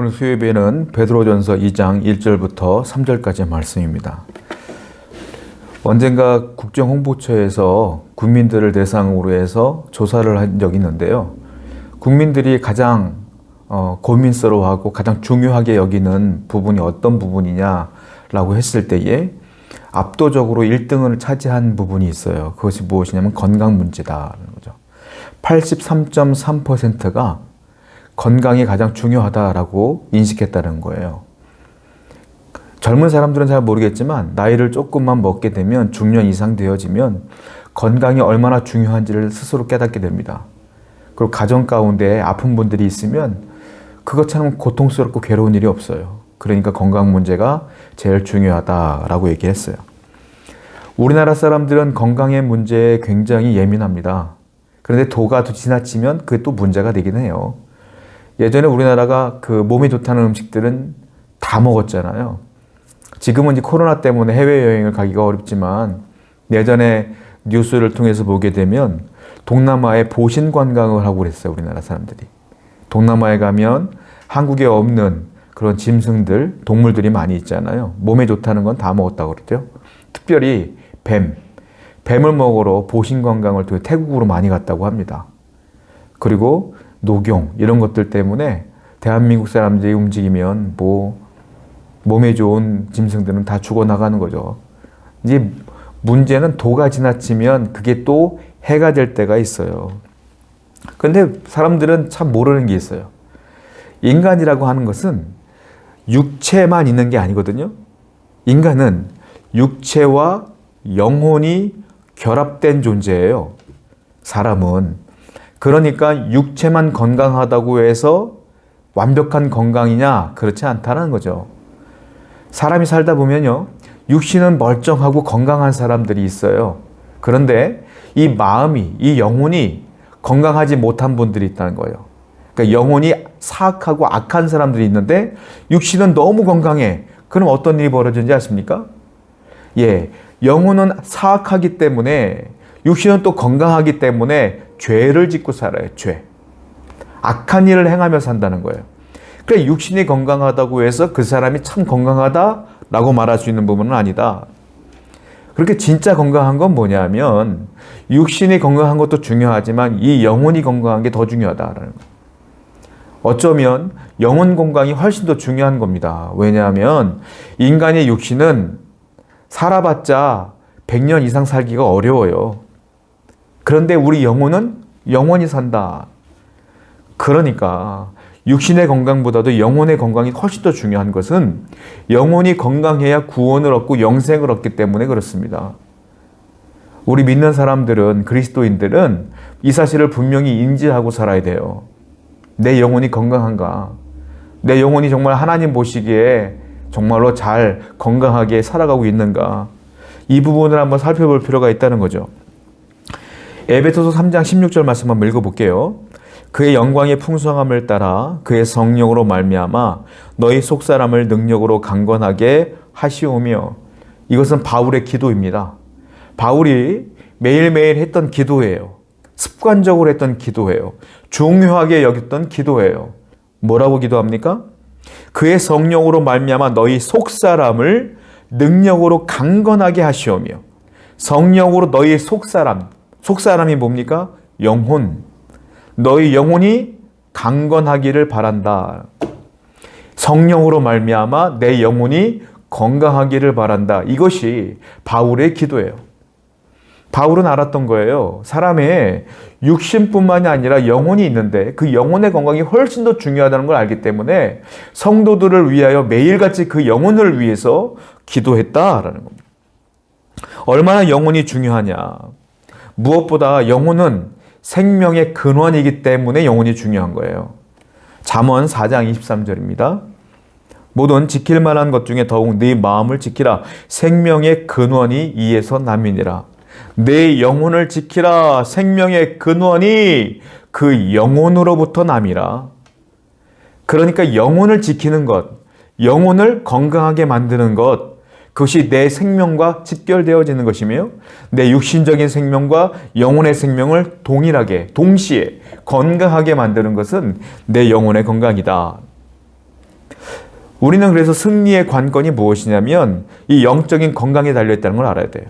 오늘 수요예배는 베드로전서 2장 1절부터 3절까지의 말씀입니다. 언젠가 국정홍보처에서 국민들을 대상으로 해서 조사를 한 적이 있는데요. 국민들이 가장 고민스러워하고 가장 중요하게 여기는 부분이 어떤 부분이냐라고 했을 때에 압도적으로 1등을 차지한 부분이 있어요. 그것이 무엇이냐면 건강 문제다라는 거죠. 83.3%가 건강이 가장 중요하다라고 인식했다는 거예요. 젊은 사람들은 잘 모르겠지만 나이를 조금만 먹게 되면 중년 이상 되어지면 건강이 얼마나 중요한지를 스스로 깨닫게 됩니다. 그리고 가정 가운데 아픈 분들이 있으면 그것처럼 고통스럽고 괴로운 일이 없어요. 그러니까 건강 문제가 제일 중요하다라고 얘기했어요. 우리나라 사람들은 건강의 문제에 굉장히 예민합니다. 그런데 도가 지나치면 그게 또 문제가 되긴 해요. 예전에 우리나라가 그 몸에 좋다는 음식들은 다 먹었잖아요. 지금은 이제 코로나 때문에 해외여행을 가기가 어렵지만 예전에 뉴스를 통해서 보게 되면 동남아에 보신 관광을 하고 그랬어요. 우리나라 사람들이. 동남아에 가면 한국에 없는 그런 짐승들, 동물들이 많이 있잖아요. 몸에 좋다는 건 다 먹었다고 그랬죠. 특별히 뱀을 먹으러 보신 관광을 태국으로 많이 갔다고 합니다. 그리고 녹용 이런 것들 때문에 대한민국 사람들이 움직이면 몸에 좋은 짐승들은 다 죽어나가는 거죠. 이제 문제는 도가 지나치면 그게 또 해가 될 때가 있어요. 그런데 사람들은 참 모르는 게 있어요. 인간이라고 하는 것은 육체만 있는 게 아니거든요. 인간은 육체와 영혼이 결합된 존재예요. 사람은. 그러니까 육체만 건강하다고 해서 완벽한 건강이냐? 그렇지 않다는 거죠. 사람이 살다 보면요. 육신은 멀쩡하고 건강한 사람들이 있어요. 그런데 이 마음이, 이 영혼이 건강하지 못한 분들이 있다는 거예요. 그러니까 영혼이 사악하고 악한 사람들이 있는데 육신은 너무 건강해. 그럼 어떤 일이 벌어지는지 아십니까? 영혼은 사악하기 때문에 육신은 또 건강하기 때문에 죄를 짓고 살아요. 죄. 악한 일을 행하며 산다는 거예요. 그러니까 육신이 건강하다고 해서 그 사람이 참 건강하다라고 말할 수 있는 부분은 아니다. 그렇게 진짜 건강한 건 뭐냐면 육신이 건강한 것도 중요하지만 이 영혼이 건강한 게 더 중요하다라는 거예요. 어쩌면 영혼 건강이 훨씬 더 중요한 겁니다. 왜냐하면 인간의 육신은 살아봤자 100년 이상 살기가 어려워요. 그런데 우리 영혼은 영원히 산다. 그러니까 육신의 건강보다도 영혼의 건강이 훨씬 더 중요한 것은 영혼이 건강해야 구원을 얻고 영생을 얻기 때문에 그렇습니다. 우리 믿는 사람들은, 그리스도인들은 이 사실을 분명히 인지하고 살아야 돼요. 내 영혼이 건강한가? 내 영혼이 정말 하나님 보시기에 정말로 잘 건강하게 살아가고 있는가? 이 부분을 한번 살펴볼 필요가 있다는 거죠. 에베소서 3장 16절 말씀 한번 읽어볼게요. 그의 영광의 풍성함을 따라 그의 성령으로 말미암아 너희 속사람을 능력으로 강건하게 하시오며. 이것은 바울의 기도입니다. 바울이 매일매일 했던 기도예요. 습관적으로 했던 기도예요. 중요하게 여겼던 기도예요. 뭐라고 기도합니까? 그의 성령으로 말미암아 너희 속사람을 능력으로 강건하게 하시오며. 성령으로 너희 속사람이 뭡니까? 영혼. 너희 영혼이 강건하기를 바란다. 성령으로 말미암아 내 영혼이 건강하기를 바란다. 이것이 바울의 기도예요. 바울은 알았던 거예요. 사람의 육신뿐만이 아니라 영혼이 있는데 그 영혼의 건강이 훨씬 더 중요하다는 걸 알기 때문에 성도들을 위하여 매일같이 그 영혼을 위해서 기도했다라는 겁니다. 얼마나 영혼이 중요하냐. 무엇보다 영혼은 생명의 근원이기 때문에 영혼이 중요한 거예요. 잠언 4장 23절입니다. 모든 지킬 만한 것 중에 더욱 네 마음을 지키라. 생명의 근원이 이에서 남이니라. 내 영혼을 지키라. 생명의 근원이 그 영혼으로부터 남이라. 그러니까 영혼을 지키는 것, 영혼을 건강하게 만드는 것, 그것이 내 생명과 직결되어지는 것이며 내 육신적인 생명과 영혼의 생명을 동일하게, 동시에 건강하게 만드는 것은 내 영혼의 건강이다. 우리는 그래서 승리의 관건이 무엇이냐면 이 영적인 건강에 달려있다는 걸 알아야 돼요.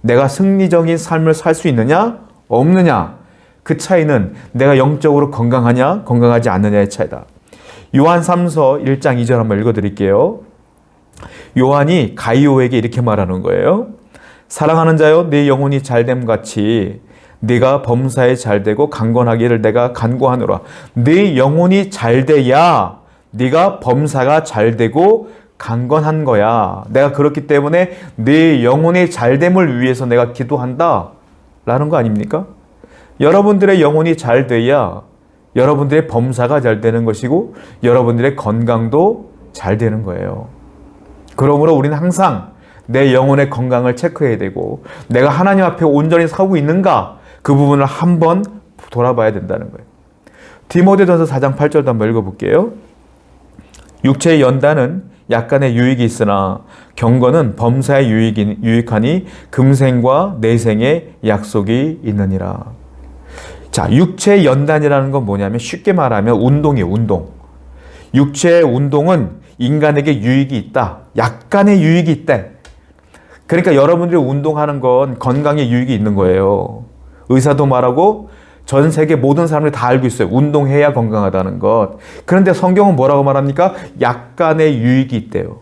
내가 승리적인 삶을 살 수 있느냐 없느냐, 그 차이는 내가 영적으로 건강하냐 건강하지 않느냐의 차이다. 요한 3서 1장 2절 한번 읽어드릴게요. 요한이 가이오에게 이렇게 말하는 거예요. 사랑하는 자여, 내 영혼이 잘됨 같이 네가 범사에 잘되고 강건하기를 내가 간구하노라. 네 영혼이 잘돼야 네가 범사가 잘되고 강건한 거야. 내가 그렇기 때문에 네 영혼의 잘됨을 위해서 내가 기도한다 라는 거 아닙니까? 여러분들의 영혼이 잘 돼야 여러분들의 범사가 잘 되는 것이고 여러분들의 건강도 잘 되는 거예요. 그러므로 우리는 항상 내 영혼의 건강을 체크해야 되고 내가 하나님 앞에 온전히 서고 있는가, 그 부분을 한번 돌아봐야 된다는 거예요. 디모데전서 4장 8절도 한번 읽어볼게요. 육체의 연단은 약간의 유익이 있으나 경건은 범사에 유익하니 금생과 내생의 약속이 있느니라. 자, 육체의 연단이라는 건 뭐냐면 쉽게 말하면 운동이에요. 운동. 육체의 운동은 인간에게 유익이 있다. 약간의 유익이 있다. 그러니까 여러분들이 운동하는 건 건강에 유익이 있는 거예요. 의사도 말하고 전 세계 모든 사람들이 다 알고 있어요. 운동해야 건강하다는 것. 그런데 성경은 뭐라고 말합니까? 약간의 유익이 있대요.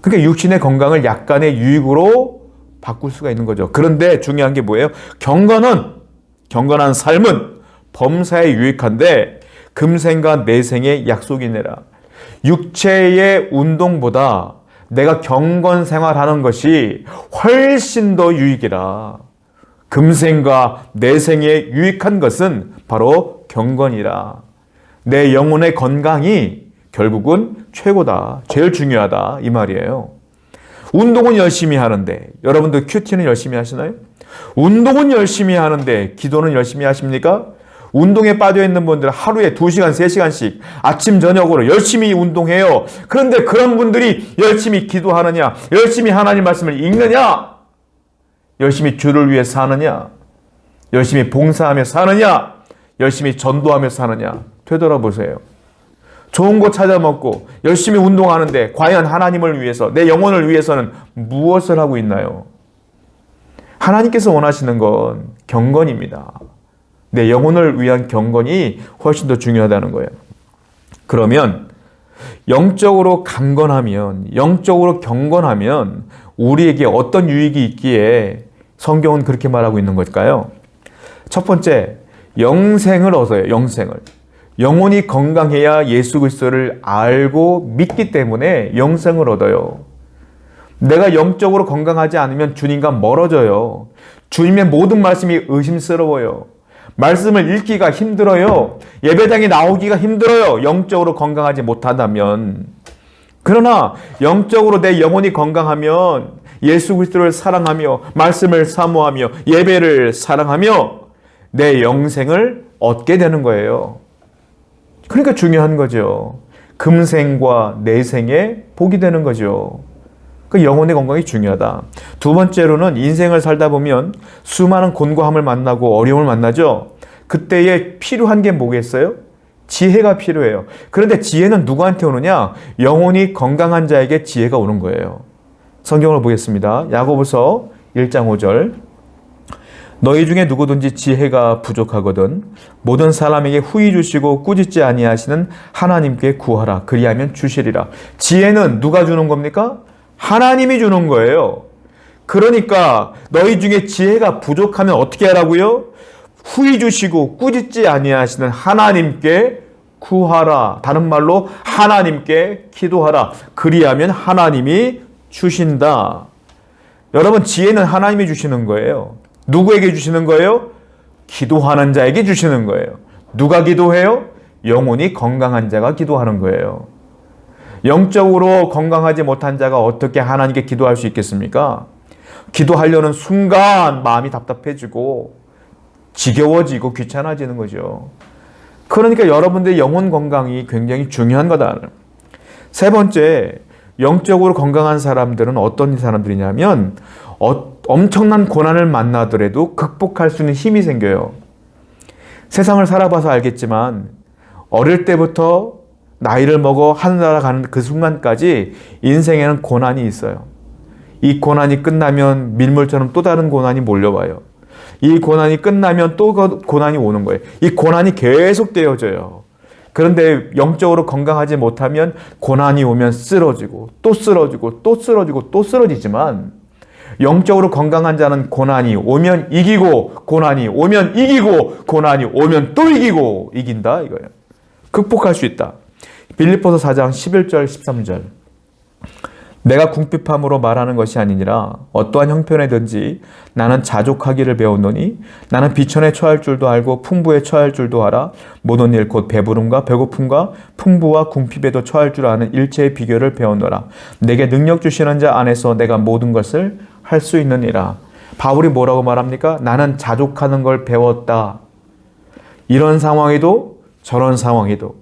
그러니까 육신의 건강을 약간의 유익으로 바꿀 수가 있는 거죠. 그런데 중요한 게 뭐예요? 경건한 삶은 범사에 유익한데 금생과 내생의 약속이니라. 육체의 운동보다 내가 경건 생활하는 것이 훨씬 더 유익이라. 금생과 내생에 유익한 것은 바로 경건이라. 내 영혼의 건강이 결국은 최고다, 제일 중요하다 이 말이에요. 운동은 열심히 하는데, 여러분들 큐티는 열심히 하시나요? 운동은 열심히 하는데 기도는 열심히 하십니까? 운동에 빠져있는 분들 하루에 2시간, 3시간씩 아침 저녁으로 열심히 운동해요. 그런데 그런 분들이 열심히 기도하느냐, 열심히 하나님 말씀을 읽느냐, 열심히 주를 위해 사느냐, 열심히 봉사하며 사느냐, 열심히 전도하며 사느냐, 되돌아보세요. 좋은 거 찾아 먹고 열심히 운동하는데 과연 하나님을 위해서, 내 영혼을 위해서는 무엇을 하고 있나요? 하나님께서 원하시는 건 경건입니다. 내 영혼을 위한 경건이 훨씬 더 중요하다는 거예요. 그러면 영적으로 강건하면, 영적으로 경건하면 우리에게 어떤 유익이 있기에 성경은 그렇게 말하고 있는 걸까요? 첫 번째, 영생을 얻어요. 영생을. 영혼이 건강해야 예수 그리스도를 알고 믿기 때문에 영생을 얻어요. 내가 영적으로 건강하지 않으면 주님과 멀어져요. 주님의 모든 말씀이 의심스러워요. 말씀을 읽기가 힘들어요. 예배당에 나오기가 힘들어요. 영적으로 건강하지 못한다면. 그러나 영적으로 내 영혼이 건강하면 예수 그리스도를 사랑하며 말씀을 사모하며 예배를 사랑하며 내 영생을 얻게 되는 거예요. 그러니까 중요한 거죠. 금생과 내생에 복이 되는 거죠. 그 영혼의 건강이 중요하다. 두 번째로는 인생을 살다 보면 수많은 곤고함을 만나고 어려움을 만나죠. 그때에 필요한 게 뭐겠어요? 지혜가 필요해요. 그런데 지혜는 누구한테 오느냐? 영혼이 건강한 자에게 지혜가 오는 거예요. 성경을 보겠습니다. 야고보서 1장 5절. 너희 중에 누구든지 지혜가 부족하거든 모든 사람에게 후히 주시고 꾸짖지 아니하시는 하나님께 구하라. 그리하면 주시리라. 지혜는 누가 주는 겁니까? 하나님이 주는 거예요. 그러니까 너희 중에 지혜가 부족하면 어떻게 하라고요? 후히 주시고 꾸짖지 아니하시는 하나님께 구하라. 다른 말로 하나님께 기도하라. 그리하면 하나님이 주신다. 여러분, 지혜는 하나님이 주시는 거예요. 누구에게 주시는 거예요? 기도하는 자에게 주시는 거예요. 누가 기도해요? 영혼이 건강한 자가 기도하는 거예요. 영적으로 건강하지 못한 자가 어떻게 하나님께 기도할 수 있겠습니까? 기도하려는 순간 마음이 답답해지고 지겨워지고 귀찮아지는 거죠. 그러니까 여러분들의 영혼 건강이 굉장히 중요한 거다. 세 번째, 영적으로 건강한 사람들은 어떤 사람들이냐면 엄청난 고난을 만나더라도 극복할 수 있는 힘이 생겨요. 세상을 살아봐서 알겠지만 어릴 때부터 나이를 먹어 하늘나라 가는 그 순간까지 인생에는 고난이 있어요. 이 고난이 끝나면 밀물처럼 또 다른 고난이 몰려와요. 이 고난이 끝나면 또 고난이 오는 거예요. 이 고난이 계속 되어져요. 그런데 영적으로 건강하지 못하면 고난이 오면 쓰러지고 또 쓰러지고 또 쓰러지고 또 쓰러지지만, 영적으로 건강한 자는 고난이 오면 이기고, 고난이 오면 이기고, 고난이 오면 또 이기고, 이긴다 이거예요. 극복할 수 있다. 빌립보서 4장 11절 13절. 내가 궁핍함으로 말하는 것이 아니니라. 어떠한 형편에든지 나는 자족하기를 배웠노니 나는 비천에 처할 줄도 알고 풍부에 처할 줄도 알아. 모든 일 곧 배부름과 배고픔과 풍부와 궁핍에도 처할 줄 아는 일체의 비결을 배웠노라. 내게 능력 주시는 자 안에서 내가 모든 것을 할 수 있느니라. 바울이 뭐라고 말합니까? 나는 자족하는 걸 배웠다. 이런 상황에도 저런 상황에도,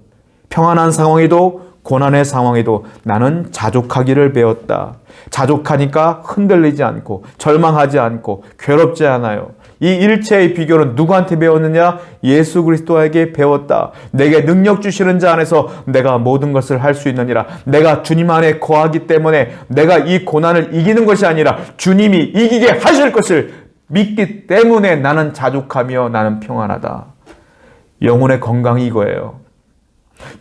평안한 상황에도 고난의 상황에도 나는 자족하기를 배웠다. 자족하니까 흔들리지 않고 절망하지 않고 괴롭지 않아요. 이 일체의 비결은 누구한테 배웠느냐? 예수 그리스도에게 배웠다. 내게 능력 주시는 자 안에서 내가 모든 것을 할 수 있느니라. 내가 주님 안에 거하기 때문에 내가 이 고난을 이기는 것이 아니라 주님이 이기게 하실 것을 믿기 때문에 나는 자족하며 나는 평안하다. 영혼의 건강이 이거예요.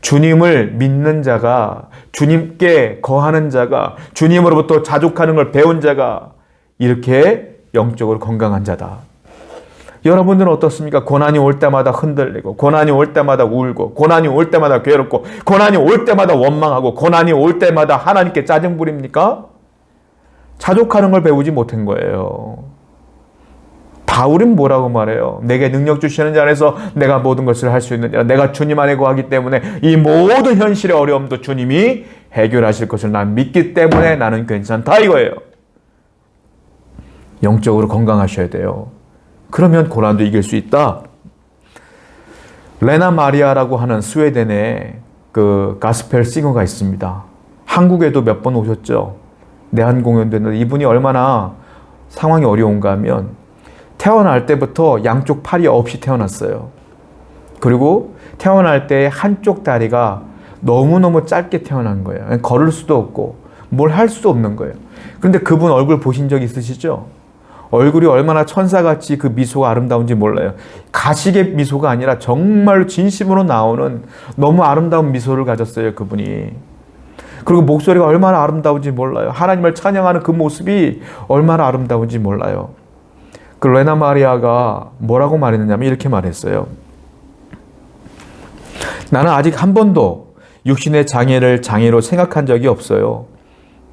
주님을 믿는 자가, 주님께 거하는 자가, 주님으로부터 자족하는 걸 배운 자가 이렇게 영적으로 건강한 자다. 여러분들은 어떻습니까? 고난이 올 때마다 흔들리고, 고난이 올 때마다 울고, 고난이 올 때마다 괴롭고, 고난이 올 때마다 원망하고, 고난이 올 때마다 하나님께 짜증 부립니까? 자족하는 걸 배우지 못한 거예요. 바울은 뭐라고 말해요? 내게 능력 주시는 자 안에서 내가 모든 것을 할 수 있느니라. 내가 주님 안에 거하기 때문에 이 모든 현실의 어려움도 주님이 해결하실 것을 난 믿기 때문에 나는 괜찮다 이거예요. 영적으로 건강하셔야 돼요. 그러면 고난도 이길 수 있다. 레나 마리아라고 하는 스웨덴의 그 가스펠 싱어가 있습니다. 한국에도 몇 번 오셨죠. 내한 공연도 했는데 이분이 얼마나 상황이 어려운가 하면 태어날 때부터 양쪽 팔이 없이 태어났어요. 그리고 태어날 때 한쪽 다리가 너무너무 짧게 태어난 거예요. 걸을 수도 없고 뭘 할 수도 없는 거예요. 그런데 그분 얼굴 보신 적 있으시죠? 얼굴이 얼마나 천사같이 그 미소가 아름다운지 몰라요. 가식의 미소가 아니라 정말로 진심으로 나오는 너무 아름다운 미소를 가졌어요, 그분이. 그리고 목소리가 얼마나 아름다운지 몰라요. 하나님을 찬양하는 그 모습이 얼마나 아름다운지 몰라요. 그 레나 마리아가 뭐라고 말했느냐면 이렇게 말했어요. 나는 아직 한 번도 육신의 장애를 장애로 생각한 적이 없어요.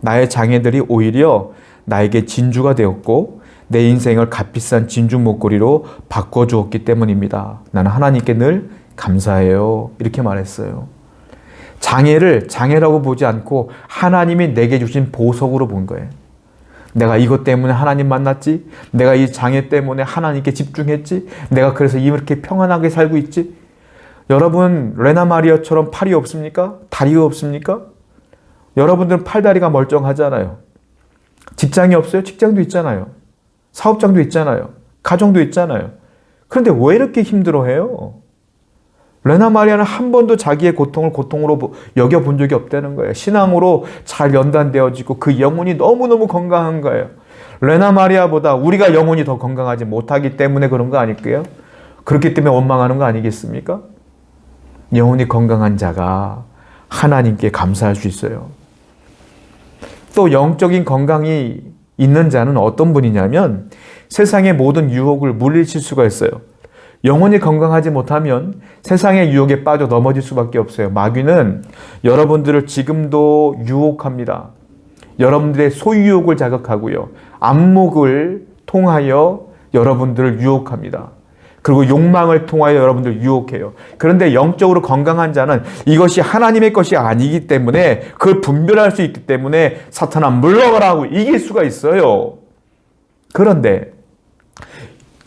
나의 장애들이 오히려 나에게 진주가 되었고 내 인생을 값비싼 진주 목걸이로 바꿔주었기 때문입니다. 나는 하나님께 늘 감사해요. 이렇게 말했어요. 장애를 장애라고 보지 않고 하나님이 내게 주신 보석으로 본 거예요. 내가 이것 때문에 하나님 만났지? 내가 이 장애 때문에 하나님께 집중했지? 내가 그래서 이렇게 평안하게 살고 있지? 여러분, 레나 마리아처럼 팔이 없습니까? 다리가 없습니까? 여러분들은 팔다리가 멀쩡하잖아요. 직장이 없어요? 직장도 있잖아요. 사업장도 있잖아요. 가정도 있잖아요. 그런데 왜 이렇게 힘들어해요? 레나 마리아는 한 번도 자기의 고통을 고통으로 여겨본 적이 없다는 거예요. 신앙으로 잘 연단되어지고 그 영혼이 너무너무 건강한 거예요. 레나 마리아보다 우리가 영혼이 더 건강하지 못하기 때문에 그런 거 아닐까요? 그렇기 때문에 원망하는 거 아니겠습니까? 영혼이 건강한 자가 하나님께 감사할 수 있어요. 또 영적인 건강이 있는 자는 어떤 분이냐면 세상의 모든 유혹을 물리칠 수가 있어요. 영혼이 건강하지 못하면 세상의 유혹에 빠져 넘어질 수밖에 없어요. 마귀는 여러분들을 지금도 유혹합니다. 여러분들의 소유욕을 자극하고요. 안목을 통하여 여러분들을 유혹합니다. 그리고 욕망을 통하여 여러분들을 유혹해요. 그런데 영적으로 건강한 자는 이것이 하나님의 것이 아니기 때문에 그걸 분별할 수 있기 때문에 사탄아 물러가라 하고 이길 수가 있어요. 그런데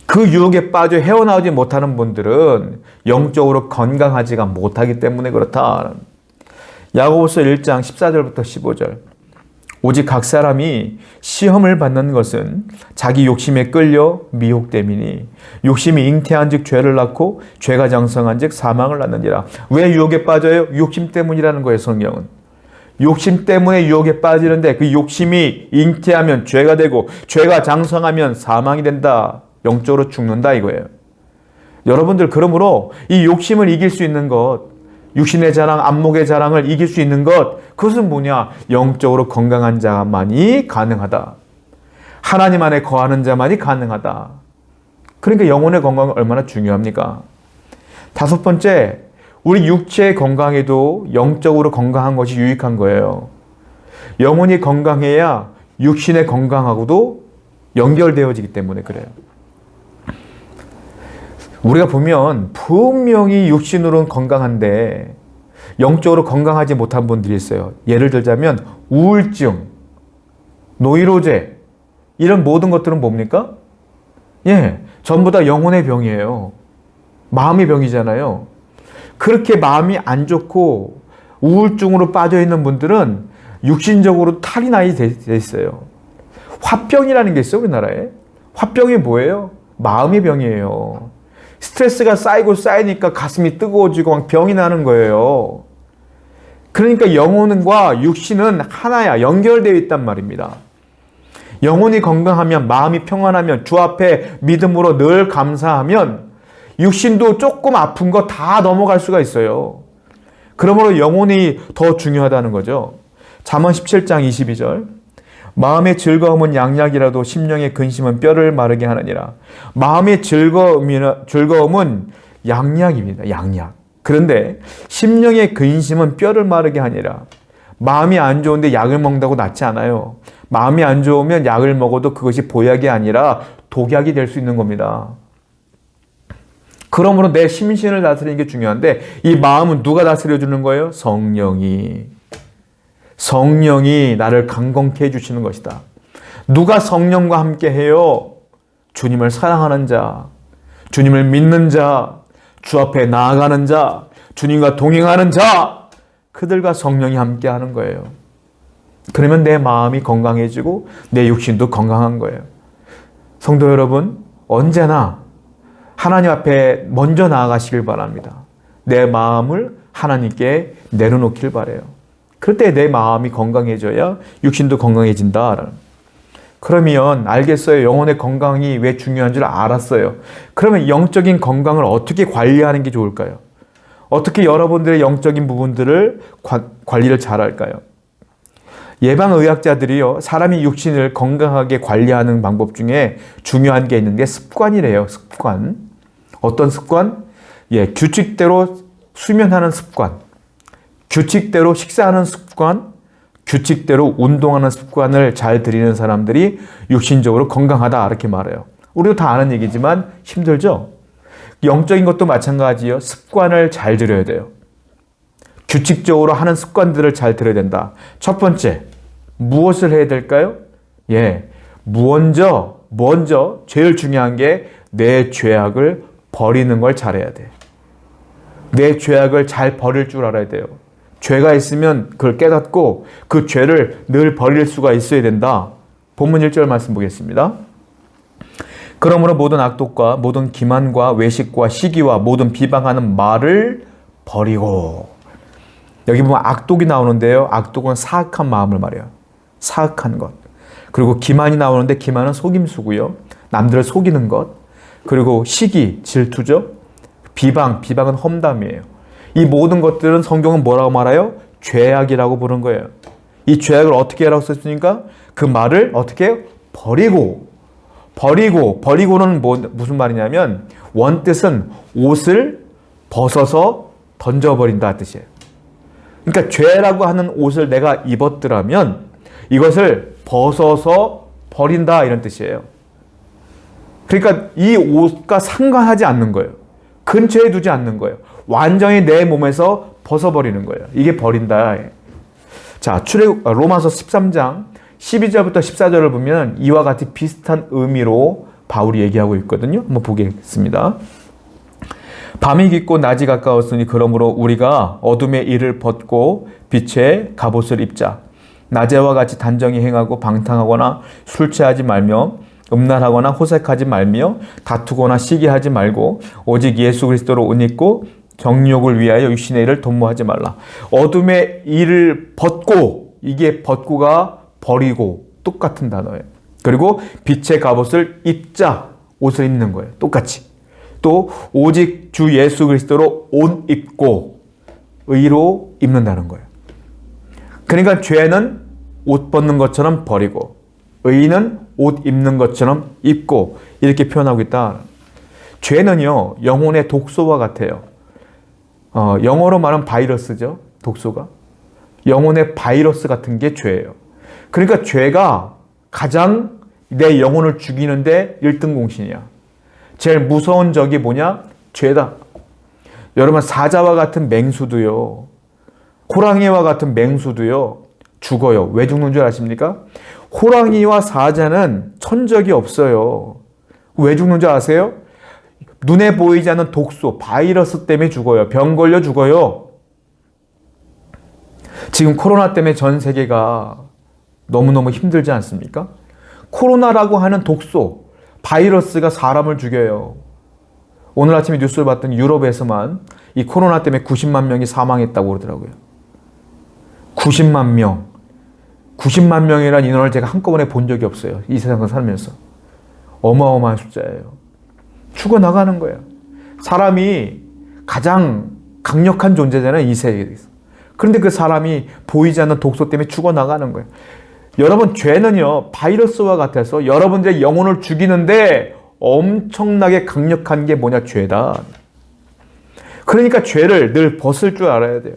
그 유혹에 빠져 헤어나오지 못하는 분들은 영적으로 건강하지가 못하기 때문에 그렇다. 야고보서 1장 14절부터 15절. 오직 각 사람이 시험을 받는 것은 자기 욕심에 끌려 미혹됨이니 욕심이 잉태한 즉 죄를 낳고 죄가 장성한 즉 사망을 낳느니라. 왜 유혹에 빠져요? 욕심 때문이라는 거예요. 성경은. 욕심 때문에 유혹에 빠지는데 그 욕심이 잉태하면 죄가 되고 죄가 장성하면 사망이 된다. 영적으로 죽는다 이거예요. 여러분들 그러므로 이 욕심을 이길 수 있는 것, 육신의 자랑, 안목의 자랑을 이길 수 있는 것, 그것은 뭐냐? 영적으로 건강한 자만이 가능하다. 하나님 안에 거하는 자만이 가능하다. 그러니까 영혼의 건강은 얼마나 중요합니까? 다섯 번째, 우리 육체의 건강에도 영적으로 건강한 것이 유익한 거예요. 영혼이 건강해야 육신의 건강하고도 연결되어지기 때문에 그래요. 우리가 보면 분명히 육신으로는 건강한데 영적으로 건강하지 못한 분들이 있어요. 예를 들자면 우울증, 노이로제 이런 모든 것들은 뭡니까? 전부 다 영혼의 병이에요. 마음의 병이잖아요. 그렇게 마음이 안 좋고 우울증으로 빠져있는 분들은 육신적으로 탈이 나게 돼 있어요. 화병이라는 게 있어요, 우리나라에. 화병이 뭐예요? 마음의 병이에요. 스트레스가 쌓이고 쌓이니까 가슴이 뜨거워지고 막 병이 나는 거예요. 그러니까 영혼과 육신은 하나야. 연결되어 있단 말입니다. 영혼이 건강하면, 마음이 평안하면, 주 앞에 믿음으로 늘 감사하면 육신도 조금 아픈 거 다 넘어갈 수가 있어요. 그러므로 영혼이 더 중요하다는 거죠. 잠언 17장 22절. 마음의 즐거움은 양약이라도 심령의 근심은 뼈를 마르게 하느니라. 마음의 즐거움은 양약입니다. 양약. 그런데 심령의 근심은 뼈를 마르게 하니라. 마음이 안 좋은데 약을 먹는다고 낫지 않아요. 마음이 안 좋으면 약을 먹어도 그것이 보약이 아니라 독약이 될 수 있는 겁니다. 그러므로 내 심신을 다스리는 게 중요한데 이 마음은 누가 다스려주는 거예요? 성령이 나를 강건케 해주시는 것이다. 누가 성령과 함께 해요? 주님을 사랑하는 자, 주님을 믿는 자, 주 앞에 나아가는 자, 주님과 동행하는 자, 그들과 성령이 함께 하는 거예요. 그러면 내 마음이 건강해지고 내 육신도 건강한 거예요. 성도 여러분, 언제나 하나님 앞에 먼저 나아가시길 바랍니다. 내 마음을 하나님께 내려놓길 바라요. 그럴 때 내 마음이 건강해져야 육신도 건강해진다. 그러면 알겠어요. 영혼의 건강이 왜 중요한 줄 알았어요. 그러면 영적인 건강을 어떻게 관리하는 게 좋을까요? 어떻게 여러분들의 영적인 부분들을 관리를 잘할까요? 예방의학자들이요, 사람이 육신을 건강하게 관리하는 방법 중에 중요한 게 있는데 습관이래요. 습관. 어떤 습관? 규칙대로 수면하는 습관. 규칙대로 식사하는 습관, 규칙대로 운동하는 습관을 잘 들이는 사람들이 육신적으로 건강하다 이렇게 말해요. 우리도 다 아는 얘기지만 힘들죠? 영적인 것도 마찬가지예요. 습관을 잘 들여야 돼요. 규칙적으로 하는 습관들을 잘 들여야 된다. 첫 번째, 무엇을 해야 될까요? 먼저 제일 중요한 게 내 죄악을 버리는 걸 잘해야 돼. 내 죄악을 잘 버릴 줄 알아야 돼요. 죄가 있으면 그걸 깨닫고 그 죄를 늘 버릴 수가 있어야 된다. 본문 1절 말씀 보겠습니다. 그러므로 모든 악독과 모든 기만과 외식과 시기와 모든 비방하는 말을 버리고. 여기 보면 악독이 나오는데요. 악독은 사악한 마음을 말해요. 사악한 것. 그리고 기만이 나오는데 기만은 속임수고요. 남들을 속이는 것. 그리고 시기, 질투죠. 비방은 험담이에요. 이 모든 것들은 성경은 뭐라고 말해요? 죄악이라고 부른 거예요. 이 죄악을 어떻게 하라고 썼으니까 그 말을 어떻게 해요? 버리고는 무슨 말이냐면 원뜻은 옷을 벗어서 던져버린다 뜻이에요. 그러니까 죄라고 하는 옷을 내가 입었더라면 이것을 벗어서 버린다 이런 뜻이에요. 그러니까 이 옷과 상관하지 않는 거예요. 근처에 두지 않는 거예요. 완전히 내 몸에서 벗어버리는 거예요. 이게 버린다. 자, 로마서 13장 12절부터 14절을 보면 이와 같이 비슷한 의미로 바울이 얘기하고 있거든요. 한번 보겠습니다. 밤이 깊고 낮이 가까웠으니 그러므로 우리가 어둠의 일을 벗고 빛의 갑옷을 입자. 낮에와 같이 단정히 행하고 방탕하거나 술 취하지 말며 음란하거나 호색하지 말며 다투거나 시기하지 말고 오직 예수 그리스도로 옷 입고 정욕을 위하여 육신의 일을 도모하지 말라. 어둠의 일을 벗고, 이게 벗고가 버리고 똑같은 단어예요. 그리고 빛의 갑옷을 입자, 옷을 입는 거예요. 똑같이. 또 오직 주 예수 그리스도로 옷 입고 의로 입는다는 거예요. 그러니까 죄는 옷 벗는 것처럼 버리고 의는 옷 입는 것처럼 입고 이렇게 표현하고 있다. 죄는요, 영혼의 독소와 같아요. 영어로 말하면 바이러스죠. 독소가. 영혼의 바이러스 같은 게 죄예요. 그러니까 죄가 가장 내 영혼을 죽이는데 1등 공신이야. 제일 무서운 적이 뭐냐? 죄다. 여러분, 사자와 같은 맹수도요, 호랑이와 같은 맹수도요, 죽어요. 왜 죽는 줄 아십니까? 호랑이와 사자는 천적이 없어요. 왜 죽는 줄 아세요? 눈에 보이지 않는 독소, 바이러스 때문에 죽어요. 병 걸려 죽어요. 지금 코로나 때문에 전 세계가 너무너무 힘들지 않습니까? 코로나라고 하는 독소, 바이러스가 사람을 죽여요. 오늘 아침에 뉴스를 봤더니 유럽에서만 이 코로나 때문에 90만 명이 사망했다고 그러더라고요. 90만 명. 90만 명이라는 인원을 제가 한꺼번에 본 적이 없어요. 이 세상을 살면서. 어마어마한 숫자예요. 죽어나가는 거예요. 사람이 가장 강력한 존재잖아요, 이 세계에서. 그런데 그 사람이 보이지 않는 독소 때문에 죽어나가는 거예요. 여러분, 죄는요, 바이러스와 같아서 여러분들의 영혼을 죽이는데 엄청나게 강력한 게 뭐냐? 죄다. 그러니까 죄를 늘 벗을 줄 알아야 돼요.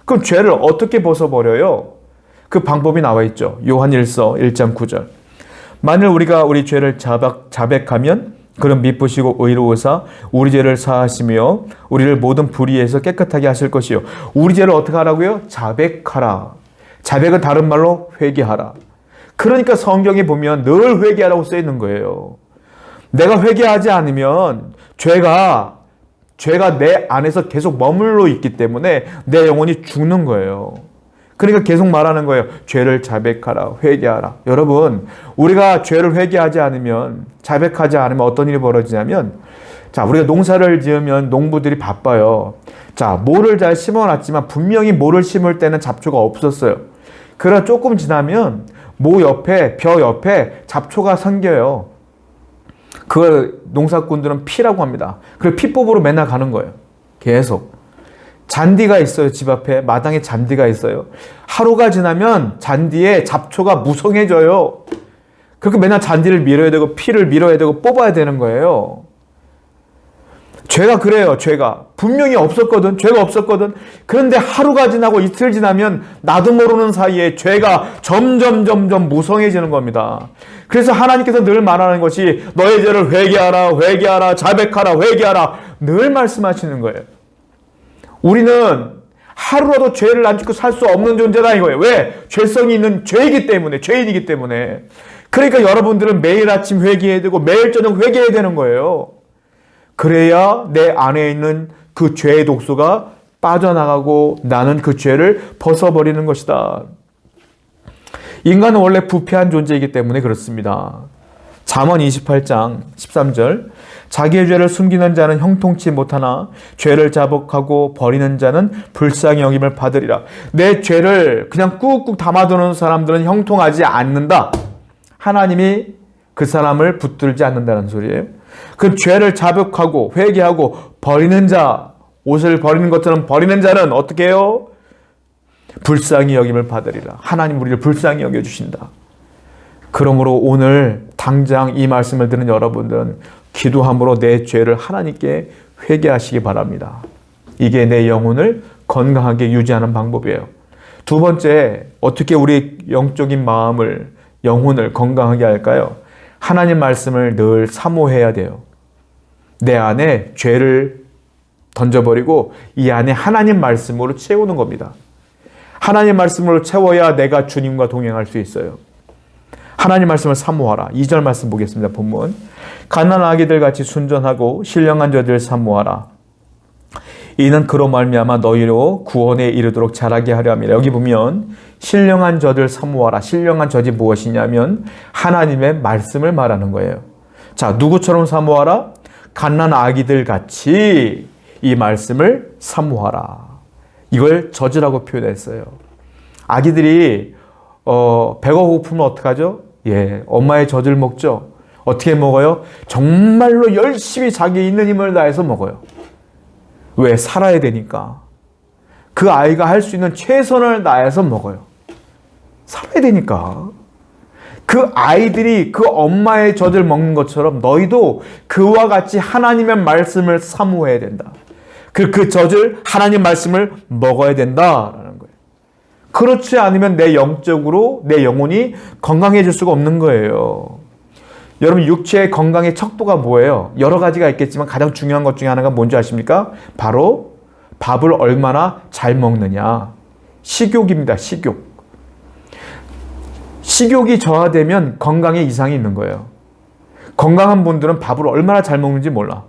그럼 죄를 어떻게 벗어버려요? 그 방법이 나와 있죠. 요한일서 1장 9절. 만일 우리가 우리 죄를 자백하면 그는 미쁘시고 의로우사 우리 죄를 사하시며 우리를 모든 불의에서 깨끗하게 하실 것이요. 우리 죄를 어떻게 하라고요? 자백하라. 자백은 다른 말로 회개하라. 그러니까 성경에 보면 늘 회개하라고 써 있는 거예요. 내가 회개하지 않으면 죄가 내 안에서 계속 머물러 있기 때문에 내 영혼이 죽는 거예요. 그러니까 계속 말하는 거예요. 죄를 자백하라, 회개하라. 여러분, 우리가 죄를 회개하지 않으면, 자백하지 않으면 어떤 일이 벌어지냐면, 자, 우리가 농사를 지으면 농부들이 바빠요. 자, 모를 잘 심어놨지만 분명히 모를 심을 때는 잡초가 없었어요. 그러나 조금 지나면 모 옆에, 벼 옆에 잡초가 생겨요. 그걸 농사꾼들은 피라고 합니다. 그래서 피 뽑으러 맨날 가는 거예요. 계속. 잔디가 있어요. 집 앞에 마당에 잔디가 있어요. 하루가 지나면 잔디에 잡초가 무성해져요. 그렇게 맨날 잔디를 밀어야 되고 피를 밀어야 되고 뽑아야 되는 거예요. 죄가 그래요. 죄가 분명히 없었거든. 죄가 없었거든. 그런데 하루가 지나고 이틀 지나면 나도 모르는 사이에 죄가 점점 무성해지는 겁니다. 그래서 하나님께서 늘 말하는 것이 너의 죄를 회개하라, 회개하라, 자백하라, 회개하라 늘 말씀하시는 거예요. 우리는 하루라도 죄를 안 짓고 살 수 없는 존재다 이거예요. 왜? 죄성이 있는 죄이기 때문에, 죄인이기 때문에. 그러니까 여러분들은 매일 아침 회개해야 되고 매일 저녁 회개해야 되는 거예요. 그래야 내 안에 있는 그 죄의 독소가 빠져나가고 나는 그 죄를 벗어버리는 것이다. 인간은 원래 부패한 존재이기 때문에 그렇습니다. 잠언 28장 13절 자기의 죄를 숨기는 자는 형통치 못하나 죄를 자복하고 버리는 자는 불쌍히 여김을 받으리라. 내 죄를 그냥 꾹꾹 담아두는 사람들은 형통하지 않는다. 하나님이 그 사람을 붙들지 않는다는 소리예요. 그 죄를 자복하고 회개하고 버리는 자, 옷을 버리는 것처럼 버리는 자는 어떻게 해요? 불쌍히 여김을 받으리라. 하나님 우리를 불쌍히 여겨주신다. 그러므로 오늘 당장 이 말씀을 듣는 여러분들은 기도함으로 내 죄를 하나님께 회개하시기 바랍니다. 이게 내 영혼을 건강하게 유지하는 방법이에요. 두 번째, 어떻게 우리 영적인 마음을, 영혼을 건강하게 할까요? 하나님 말씀을 늘 사모해야 돼요. 내 안에 죄를 던져버리고 이 안에 하나님 말씀으로 채우는 겁니다. 하나님 말씀으로 채워야 내가 주님과 동행할 수 있어요. 하나님 말씀을 사모하라. 2절 말씀 보겠습니다. 본문. 가난한 아기들 같이 순전하고 신령한 자들 사모하라. 이는 그로 말미암아 너희로 구원에 이르도록 자라게 하려 함이라. 여기 보면 신령한 젖을 사모하라. 신령한 젖이 무엇이냐면 하나님의 말씀을 말하는 거예요. 자, 누구처럼 사모하라? 갓난 아기들 같이 이 말씀을 사모하라. 이걸 젖이라고 표현했어요. 아기들이 배가 고프면 어떡하죠? 예, 엄마의 젖을 먹죠. 어떻게 먹어요? 정말로 열심히 자기 있는 힘을 다해서 먹어요. 왜? 살아야 되니까. 그 아이가 할 수 있는 최선을 다해서 먹어요. 살아야 되니까. 그 아이들이 그 엄마의 젖을 먹는 것처럼 너희도 그와 같이 하나님의 말씀을 사모해야 된다. 그 젖을, 하나님 말씀을 먹어야 된다라는 거예요. 그렇지 않으면 내 영적으로 내 영혼이 건강해질 수가 없는 거예요. 여러분, 육체의 건강의 척도가 뭐예요? 여러 가지가 있겠지만 가장 중요한 것 중에 하나가 뭔지 아십니까? 바로 밥을 얼마나 잘 먹느냐. 식욕입니다. 식욕. 식욕이 저하되면 건강에 이상이 있는 거예요. 건강한 분들은 밥을 얼마나 잘 먹는지 몰라.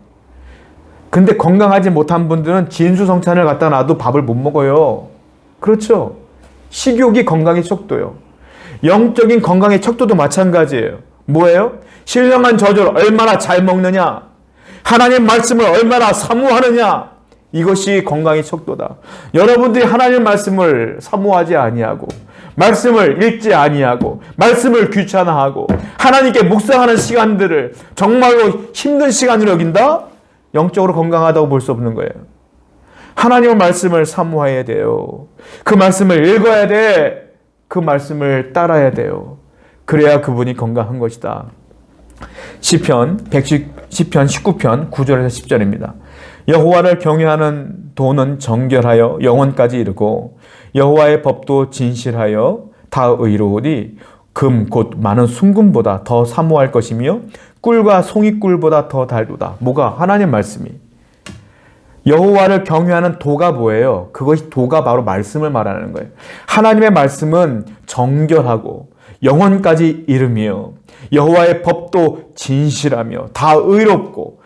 근데 건강하지 못한 분들은 진수성찬을 갖다 놔도 밥을 못 먹어요. 그렇죠? 식욕이 건강의 척도예요. 영적인 건강의 척도도 마찬가지예요. 뭐예요? 신령한 젖을 얼마나 잘 먹느냐, 하나님 말씀을 얼마나 사모하느냐, 이것이 건강의 척도다. 여러분들이 하나님 말씀을 사모하지 아니하고, 말씀을 읽지 아니하고, 말씀을 귀찮아하고, 하나님께 묵상하는 시간들을 정말로 힘든 시간으로 여긴다? 영적으로 건강하다고 볼 수 없는 거예요. 하나님의 말씀을 사모해야 돼요. 그 말씀을 읽어야 돼. 그 말씀을 따라야 돼요. 그래야 그분이 건강한 것이다. 시편 19편 9절에서 10절입니다. 여호와를 경외하는 도는 정결하여 영원까지 이르고 여호와의 법도 진실하여 다 의로우니 금 곧 많은 순금보다 더 사모할 것이며 꿀과 송이꿀보다 더 달도다. 뭐가? 하나님 말씀이. 여호와를 경외하는 도가 뭐예요? 그것이 도가 바로 말씀을 말하는 거예요. 하나님의 말씀은 정결하고 영원까지 이르며 여호와의 법도 진실하며 다 의롭고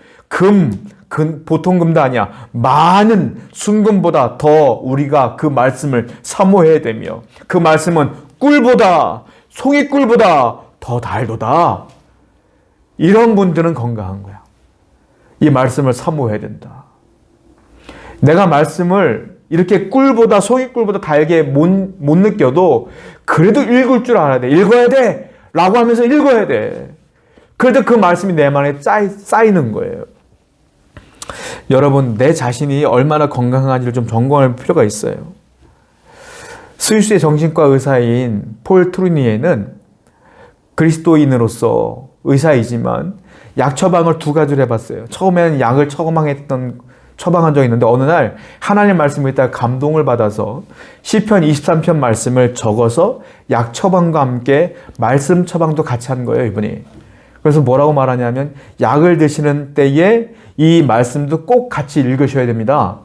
보통 금도 아니야. 많은 순금보다 더 우리가 그 말씀을 사모해야 되며 그 말씀은 꿀보다 송이꿀보다 더 달도다. 이런 분들은 건강한 거야. 이 말씀을 사모해야 된다. 내가 말씀을 이렇게 꿀보다 송이꿀보다 달게 못 느껴도 그래도 읽을 줄 알아야 돼. 읽어야 돼. 라고 하면서 읽어야 돼. 그래도 그 말씀이 내 안에 쌓이는 거예요. 여러분, 내 자신이 얼마나 건강한지를 좀 점검할 필요가 있어요. 스위스의 정신과 의사인 폴 트루니에는 그리스도인으로서 의사이지만 약 처방을 2가지를 해봤어요. 처음에는 약을 처방한 적이 있는데 어느 날 하나님 말씀을 읽다가 감동을 받아서 시편 23편 말씀을 적어서 약 처방과 함께 말씀 처방도 같이 한 거예요, 이분이. 그래서 뭐라고 말하냐면 약을 드시는 때에 이 말씀도 꼭 같이 읽으셔야 됩니다.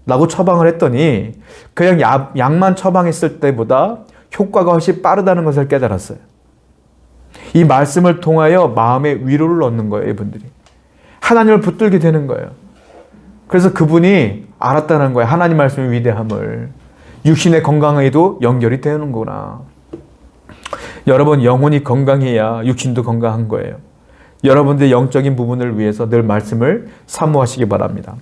라고 처방을 했더니 그냥 약만 처방했을 때보다 효과가 훨씬 빠르다는 것을 깨달았어요. 이 말씀을 통하여 마음의 위로를 얻는 거예요, 이분들이. 하나님을 붙들게 되는 거예요. 그래서 그분이 알았다는 거예요. 하나님 말씀의 위대함을. 육신의 건강에도 연결이 되는구나. 여러분, 영혼이 건강해야 육신도 건강한 거예요. 여러분들의 영적인 부분을 위해서 늘 말씀을 사모하시기 바랍니다.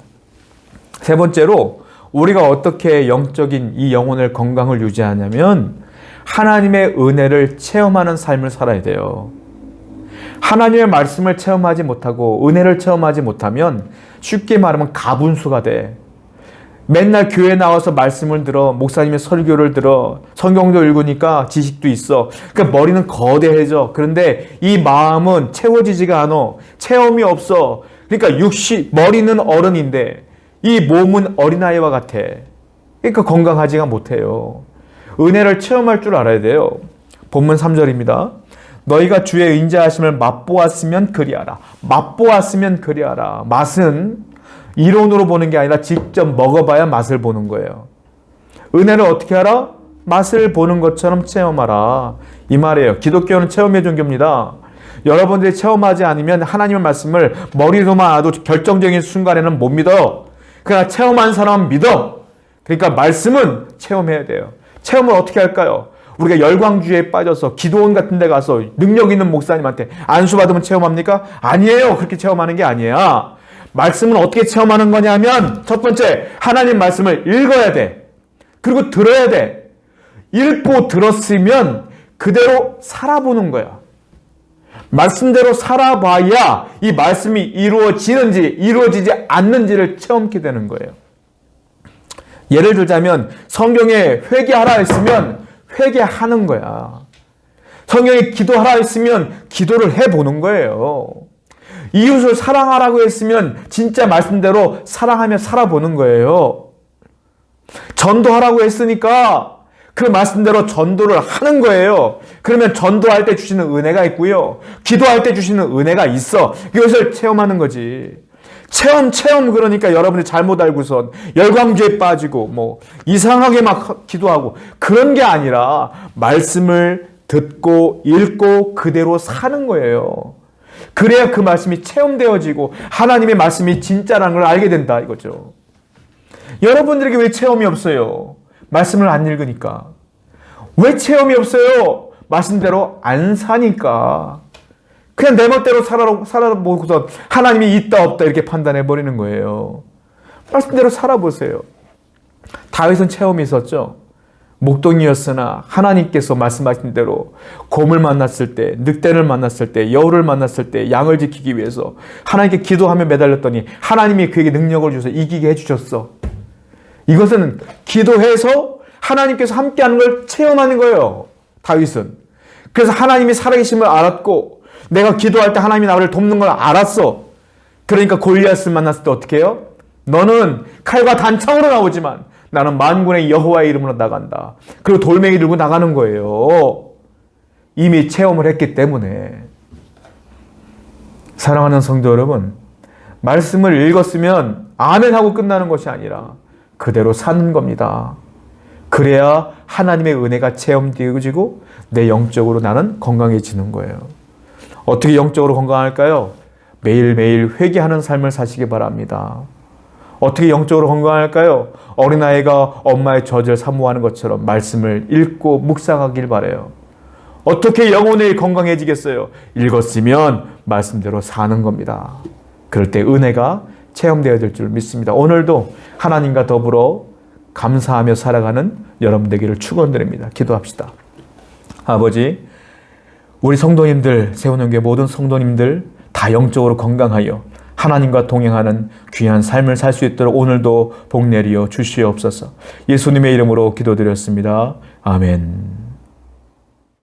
3번째로 우리가 어떻게 영적인 이 영혼의 건강을 유지하냐면 하나님의 은혜를 체험하는 삶을 살아야 돼요. 하나님의 말씀을 체험하지 못하고 은혜를 체험하지 못하면 쉽게 말하면 가분수가 돼. 맨날 교회 나와서 말씀을 들어, 목사님의 설교를 들어, 성경도 읽으니까 지식도 있어. 그러니까 머리는 거대해져. 그런데 이 마음은 채워지지가 않아. 체험이 없어. 그러니까 머리는 어른인데 이 몸은 어린아이와 같아. 그러니까 건강하지가 못해요. 은혜를 체험할 줄 알아야 돼요. 본문 3절입니다. 너희가 주의 인자하심을 맛보았으면 그리하라. 맛보았으면 그리하라. 맛은 이론으로 보는 게 아니라 직접 먹어봐야 맛을 보는 거예요. 은혜를 어떻게 하라? 맛을 보는 것처럼 체험하라. 이 말이에요. 기독교는 체험의 종교입니다. 여러분들이 체험하지 않으면 하나님의 말씀을 머리로만 알아도 결정적인 순간에는 못 믿어요. 그러나 체험한 사람은 믿어. 그러니까 말씀은 체험해야 돼요. 체험을 어떻게 할까요? 우리가 열광주의에 빠져서 기도원 같은 데 가서 능력 있는 목사님한테 안수 받으면 체험합니까? 아니에요. 그렇게 체험하는 게 아니야. 말씀은 어떻게 체험하는 거냐면 첫 번째, 하나님 말씀을 읽어야 돼. 그리고 들어야 돼. 읽고 들었으면 그대로 살아보는 거야. 말씀대로 살아봐야 이 말씀이 이루어지는지 이루어지지 않는지를 체험하게 되는 거예요. 예를 들자면 성경에 회개하라 했으면 회개하는 거야. 성경에 기도하라 했으면 기도를 해보는 거예요. 이웃을 사랑하라고 했으면 진짜 말씀대로 사랑하며 살아보는 거예요. 전도하라고 했으니까 그 말씀대로 전도를 하는 거예요. 그러면 전도할 때 주시는 은혜가 있고요. 기도할 때 주시는 은혜가 있어. 이것을 체험하는 거지. 체험 그러니까 여러분이 잘못 알고선 열광주의에 빠지고 이상하게 막 기도하고 그런 게 아니라 말씀을 듣고 읽고 그대로 사는 거예요. 그래야 그 말씀이 체험되어지고 하나님의 말씀이 진짜라는 걸 알게 된다 이거죠. 여러분들에게 왜 체험이 없어요? 말씀을 안 읽으니까. 왜 체험이 없어요? 말씀대로 안 사니까. 그냥 내 멋대로 살아보고서 하나님이 있다 없다 이렇게 판단해버리는 거예요. 말씀대로 살아보세요. 다윗은 체험이 있었죠. 목동이었으나 하나님께서 말씀하신 대로 곰을 만났을 때, 늑대를 만났을 때, 여우를 만났을 때 양을 지키기 위해서 하나님께 기도하며 매달렸더니 하나님이 그에게 능력을 주셔서 이기게 해주셨어. 이것은 기도해서 하나님께서 함께하는 걸 체험하는 거예요. 다윗은. 그래서 하나님이 살아계심을 알았고 내가 기도할 때 하나님이 나를 돕는 걸 알았어. 그러니까 골리앗을 만났을 때 어떻게 해요? 너는 칼과 단창으로 나오지만 나는 만군의 여호와의 이름으로 나간다. 그리고 돌멩이 들고 나가는 거예요. 이미 체험을 했기 때문에. 사랑하는 성도 여러분, 말씀을 읽었으면 아멘 하고 끝나는 것이 아니라 그대로 사는 겁니다. 그래야 하나님의 은혜가 체험되어지고 내 영적으로 나는 건강해지는 거예요. 어떻게 영적으로 건강할까요? 매일매일 회개하는 삶을 사시기 바랍니다. 어떻게 영적으로 건강할까요? 어린아이가 엄마의 젖을 사모하는 것처럼 말씀을 읽고 묵상하길 바라요. 어떻게 영혼이 건강해지겠어요? 읽었으면 말씀대로 사는 겁니다. 그럴 때 은혜가 체험되어질 줄 믿습니다. 오늘도 하나님과 더불어 감사하며 살아가는 여러분 되기를 축원드립니다. 기도합시다. 아버지, 우리 성도님들, 세운영교회 모든 성도님들 다 영적으로 건강하여 하나님과 동행하는 귀한 삶을 살 수 있도록 오늘도 복 내리어 주시옵소서. 예수님의 이름으로 기도드렸습니다. 아멘.